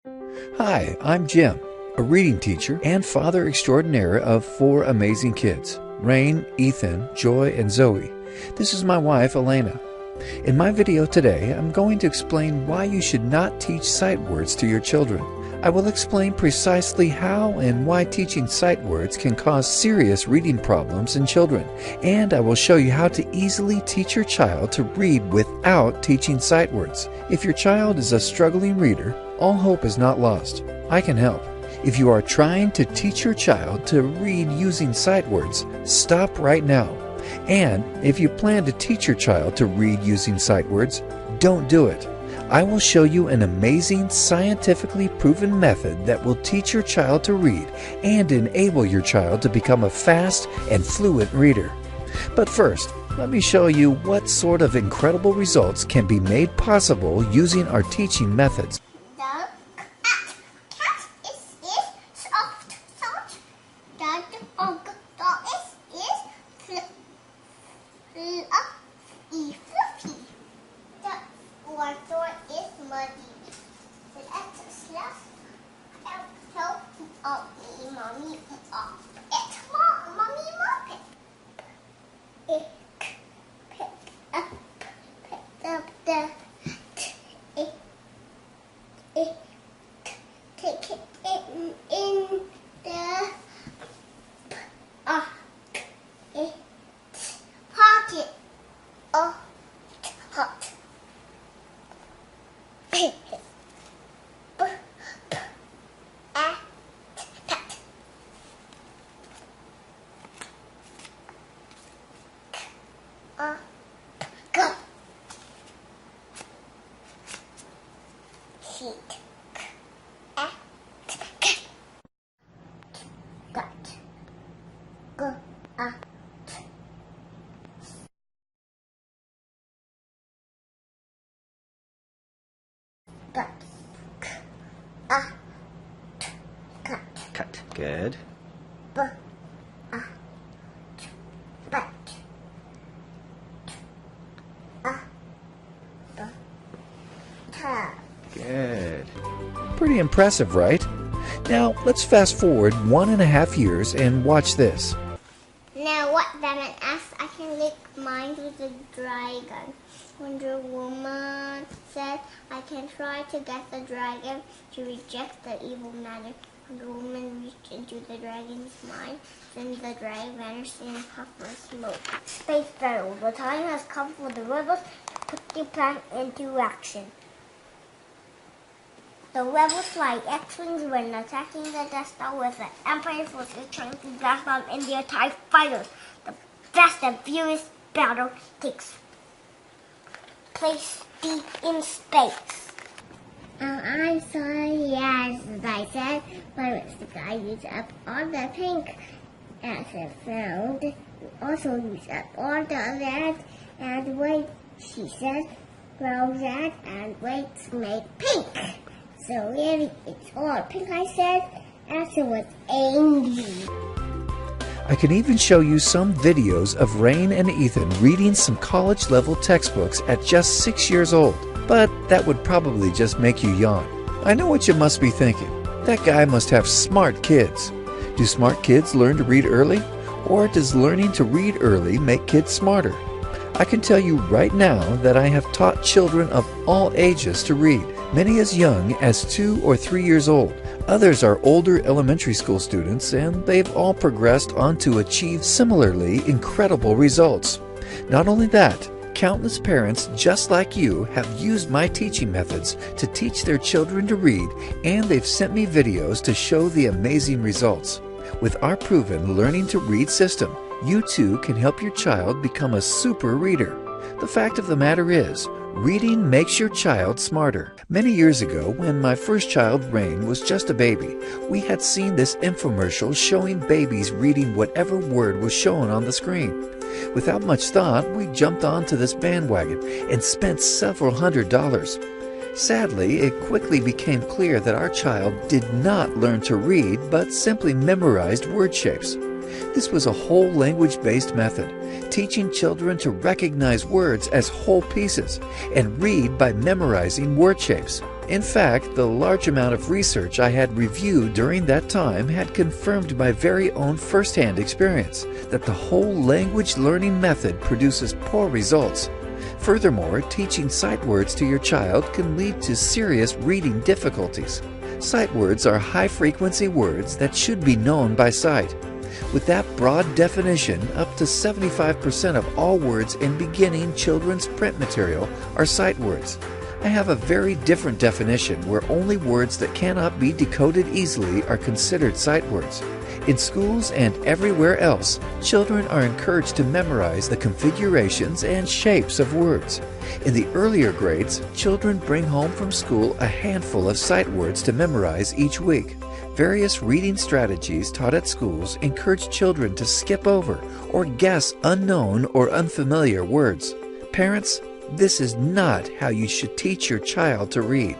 Hi, I'm Jim, a reading teacher and father extraordinaire of 4 amazing kids, Rain, Ethan, Joy, and Zoe. This is my wife, Elena. In my video today, I'm going to explain why you should not teach sight words to your children. I will explain precisely how and why teaching sight words can cause serious reading problems in children, and I will show you how to easily teach your child to read without teaching sight words. If your child is a struggling reader, all hope is not lost. I can help. If you are trying to teach your child to read using sight words, stop right now. And if you plan to teach your child to read using sight words, don't do it. I will show you an amazing, scientifically proven method that will teach your child to read and enable your child to become a fast and fluent reader. But first, let me show you what sort of incredible results can be made possible using our teaching methods. Water is muddy. Let's help mommy up. It's mommy mop it. Pick up the take it in the pocket. Oh, hot. Go. Heat. Got. Go. Got. Cut. Cut. Good. But. Good. Pretty impressive, right? Now, let's fast forward 1.5 years and watch this. Now, what Batman asks, I can lick mine with a dragon. Wonder Woman said, I can try to get the dragon to reject the evil matter. Wonder Woman reached into the dragon's mind, then the dragon vanished in a puff of smoke. Space Battle. The time has come for the rebels to put their plan into action. The rebels fly X-Wings when attacking the Death Star with the Empire's forces trying to blast them in their TIE fighters. The fast and furious battle takes place deep in space. I'm sorry, yes, as I said, but the guy used up all the pink as it found. We also used up all the red and white, she said. Well, red and white make pink. So really, it's all pink, I said. After was angry. I can even show you some videos of Rain and Ethan reading some college-level textbooks at just 6 years old. But that would probably just make you yawn. I know what you must be thinking. That guy must have smart kids. Do smart kids learn to read early? Or does learning to read early make kids smarter? I can tell you right now that I have taught children of all ages to read, many as young as 2 or 3 years old. Others are older elementary school students, and they've all progressed on to achieve similarly incredible results. Not only that, countless parents just like you have used my teaching methods to teach their children to read, and they've sent me videos to show the amazing results. With our proven Learning to Read system, you too can help your child become a super reader. The fact of the matter is, reading makes your child smarter. Many years ago, when my first child, Rain, was just a baby, we had seen this infomercial showing babies reading whatever word was shown on the screen. Without much thought, we jumped onto this bandwagon and spent several $100s. Sadly, it quickly became clear that our child did not learn to read, but simply memorized word shapes. This was a whole language-based method, teaching children to recognize words as whole pieces and read by memorizing word shapes. In fact, the large amount of research I had reviewed during that time had confirmed my very own first-hand experience that the whole language learning method produces poor results. Furthermore, teaching sight words to your child can lead to serious reading difficulties. Sight words are high-frequency words that should be known by sight. With that broad definition, up to 75% of all words in beginning children's print material are sight words. I have a very different definition where only words that cannot be decoded easily are considered sight words. In schools and everywhere else, children are encouraged to memorize the configurations and shapes of words. In the earlier grades, children bring home from school a handful of sight words to memorize each week. Various reading strategies taught at schools encourage children to skip over or guess unknown or unfamiliar words. Parents, this is not how you should teach your child to read.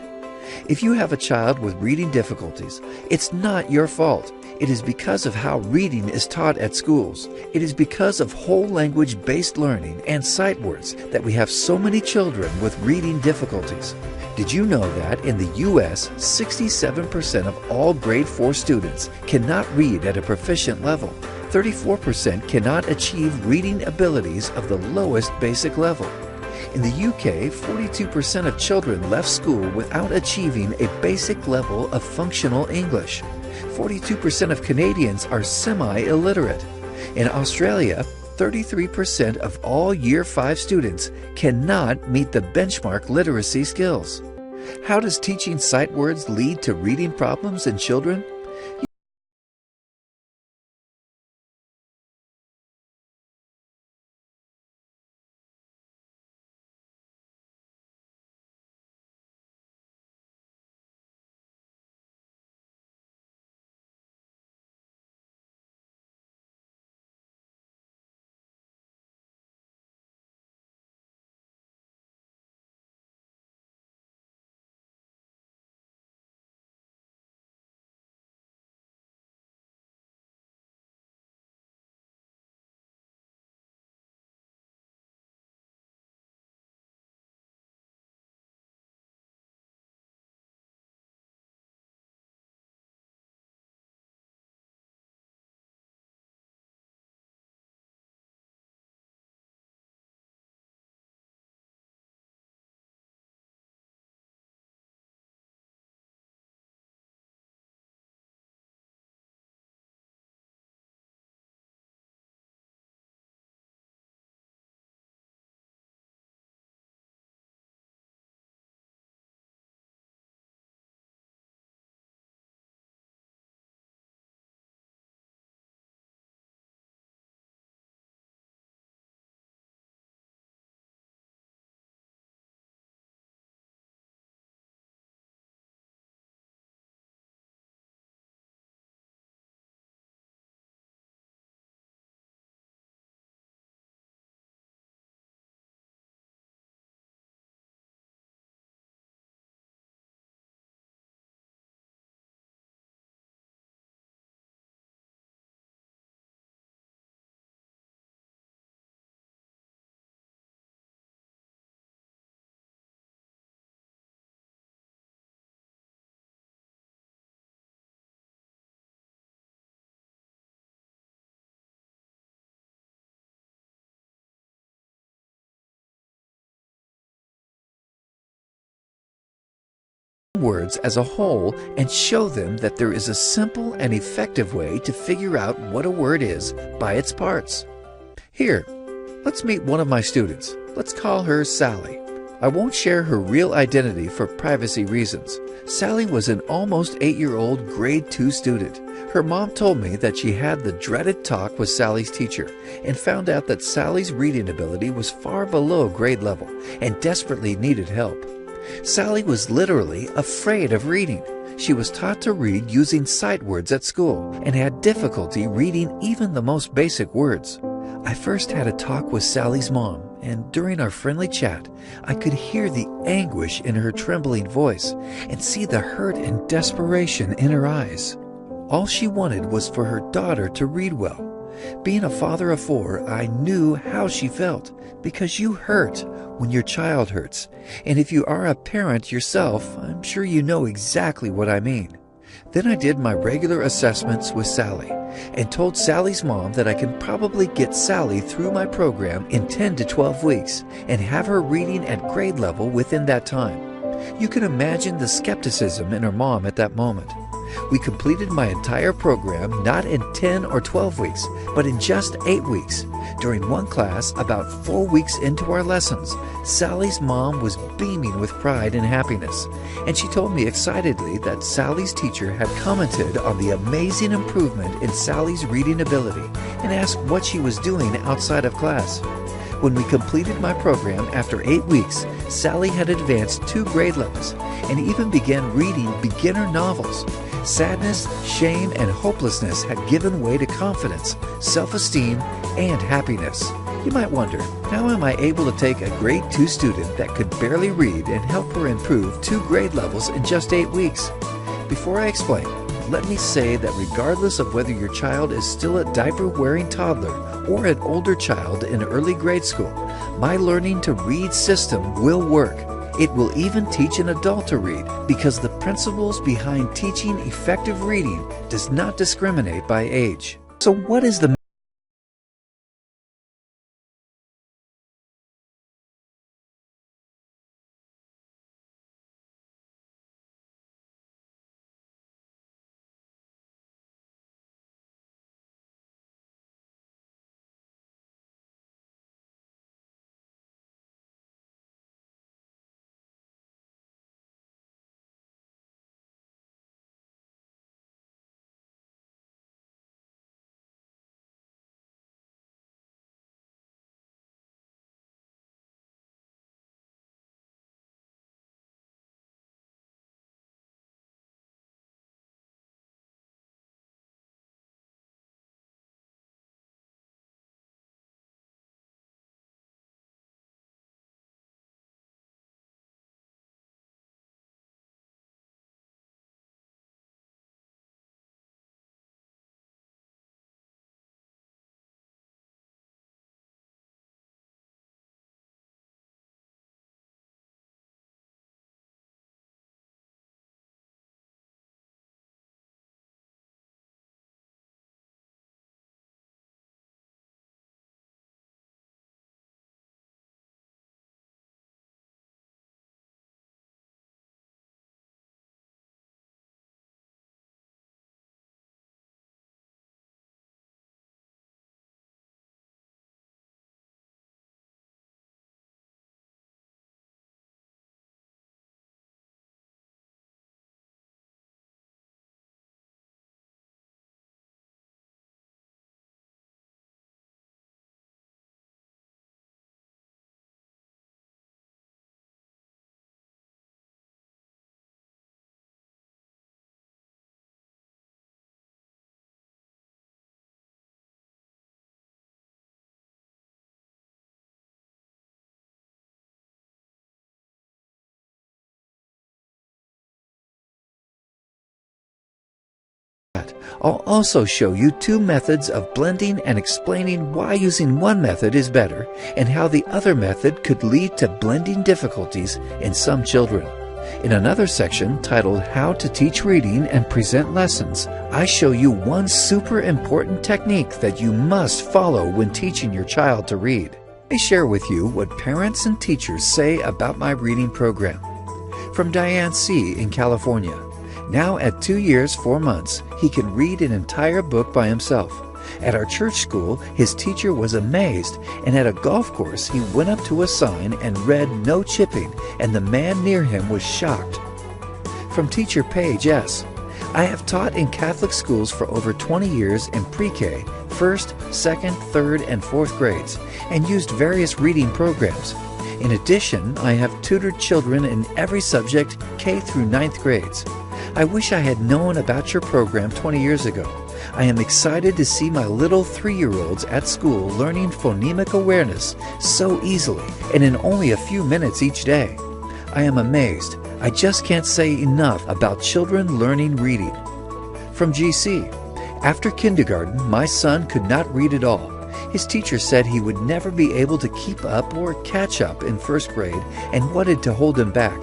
If you have a child with reading difficulties, it's not your fault. It is because of how reading is taught at schools. It is because of whole language-based learning and sight words that we have so many children with reading difficulties. Did you know that in the U.S., 67% of all grade 4 students cannot read at a proficient level? 34% cannot achieve reading abilities of the lowest basic level. In the UK, 42% of children left school without achieving a basic level of functional English. 42% of Canadians are semi-illiterate. In Australia, 33% of all Year 5 students cannot meet the benchmark literacy skills. How does teaching sight words lead to reading problems in children? Words as a whole and show them that there is a simple and effective way to figure out what a word is by its parts. Here, let's meet one of my students. Let's call her Sally. I won't share her real identity for privacy reasons. Sally was an almost 8-year-old grade 2 student. Her mom told me that she had the dreaded talk with Sally's teacher and found out that Sally's reading ability was far below grade level and desperately needed help. Sally was literally afraid of reading. She was taught to read using sight words at school and had difficulty reading even the most basic words. I first had a talk with Sally's mom, and during our friendly chat, I could hear the anguish in her trembling voice and see the hurt and desperation in her eyes. All she wanted was for her daughter to read well. Being a father of 4, I knew how she felt, because you hurt when your child hurts. And if you are a parent yourself, I'm sure you know exactly what I mean. Then I did my regular assessments with Sally and told Sally's mom that I can probably get Sally through my program in 10 to 12 weeks and have her reading at grade level within that time. You can imagine the skepticism in her mom at that moment. We completed my entire program not in 10 or 12 weeks, but in just 8 weeks. During one class, about 4 weeks into our lessons, Sally's mom was beaming with pride and happiness, and she told me excitedly that Sally's teacher had commented on the amazing improvement in Sally's reading ability and asked what she was doing outside of class. When we completed my program after 8 weeks, Sally had advanced 2 grade levels and even began reading beginner novels. Sadness, shame, and hopelessness had given way to confidence, self-esteem, and happiness. You might wonder, how am I able to take a grade 2 student that could barely read and help her improve 2 grade levels in just 8 weeks? Before I explain, let me say that regardless of whether your child is still a diaper-wearing toddler or an older child in early grade school, my Learning to Read system will work. It will even teach an adult to read, because the principles behind teaching effective reading does not discriminate by age. So what is the I'll also show you 2 methods of blending and explaining why using one method is better and how the other method could lead to blending difficulties in some children. In another section titled How to Teach Reading and Present Lessons, I show you one super important technique that you must follow when teaching your child to read. Let me share with you what parents and teachers say about my reading program. From Diane C. in California. Now at 2 years, 4 months, he can read an entire book by himself. At our church school, his teacher was amazed, and at a golf course, he went up to a sign and read "No chipping," and the man near him was shocked. From teacher Paige S. I have taught in Catholic schools for over 20 years in pre-K, 1st, 2nd, 3rd, and 4th grades, and used various reading programs. In addition, I have tutored children in every subject K through 9th grades. I wish I had known about your program 20 years ago. I am excited to see my little 3-year-olds at school learning phonemic awareness so easily and in only a few minutes each day. I am amazed. I just can't say enough about children learning reading. From GC. After kindergarten, my son could not read at all. His teacher said he would never be able to keep up or catch up in first grade and wanted to hold him back.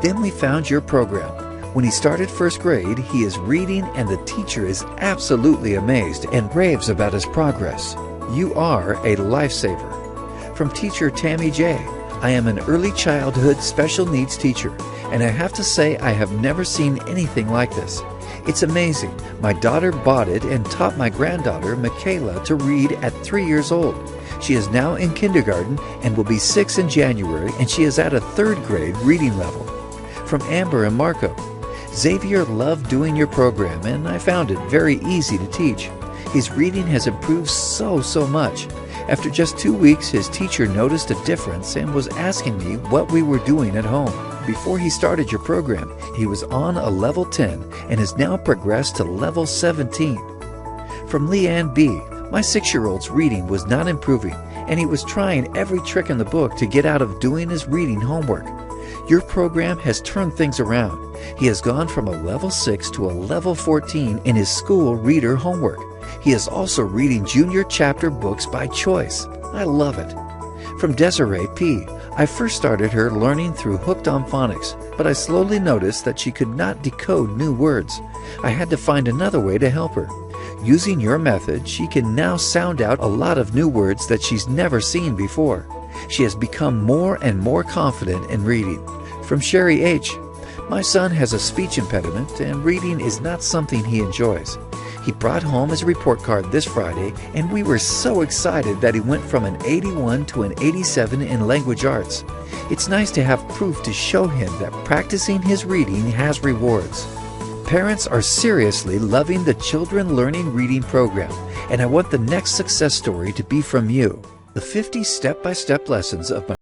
Then we found your program. When he started first grade, he is reading and the teacher is absolutely amazed and raves about his progress. You are a lifesaver. From teacher Tammy J. I am an early childhood special needs teacher, and I have to say I have never seen anything like this. It's amazing. My daughter bought it and taught my granddaughter, Michaela, to read at 3 years old. She is now in kindergarten and will be 6 in January, and she is at a 3rd grade reading level. From Amber and Marco. Xavier loved doing your program, and I found it very easy to teach. His reading has improved so much. After just 2 weeks, his teacher noticed a difference and was asking me what we were doing at home. Before he started your program, he was on a level 10 and has now progressed to level 17. From Leanne B. My 6-year-old's reading was not improving, and he was trying every trick in the book to get out of doing his reading homework. Your program has turned things around. He has gone from a level 6 to a level 14 in his school reader homework. He is also reading junior chapter books by choice. I love it. From Desiree P. I first started her learning through Hooked on Phonics, but I slowly noticed that she could not decode new words. I had to find another way to help her. Using your method, she can now sound out a lot of new words that she's never seen before. She has become more and more confident in reading. From Sherry H. My son has a speech impediment, and reading is not something he enjoys. He brought home his report card this Friday, and we were so excited that he went from an 81 to an 87 in language arts. It's nice to have proof to show him that practicing his reading has rewards. Parents are seriously loving the Children Learning Reading program, and I want the next success story to be from you. The 50 step-by-step lessons of my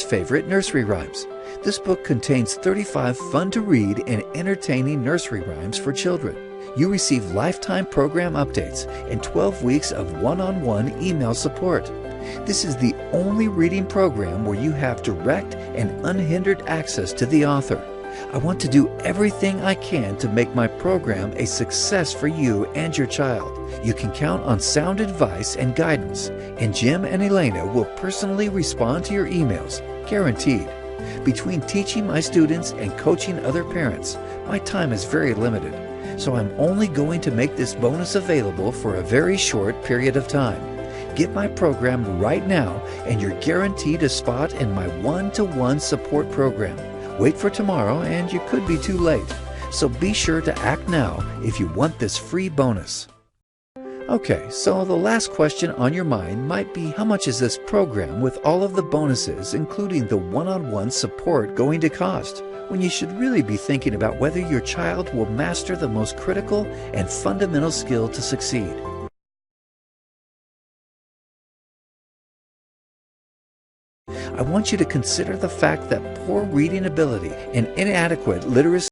favorite nursery rhymes. This book contains 35 fun-to-read and entertaining nursery rhymes for children. You receive lifetime program updates and 12 weeks of one-on-one email support. This is the only reading program where you have direct and unhindered access to the author. I want to do everything I can to make my program a success for you and your child. You can count on sound advice and guidance, and Jim and Elena will personally respond to your emails, guaranteed. Between teaching my students and coaching other parents, my time is very limited, so I'm only going to make this bonus available for a very short period of time. Get my program right now and you're guaranteed a spot in my one-to-one support program. Wait for tomorrow and you could be too late. So be sure to act now if you want this free bonus. Okay, so the last question on your mind might be, how much is this program with all of the bonuses, including the one-on-one support, going to cost? When you should really be thinking about whether your child will master the most critical and fundamental skill to succeed. I want you to consider the fact that poor reading ability and inadequate literacy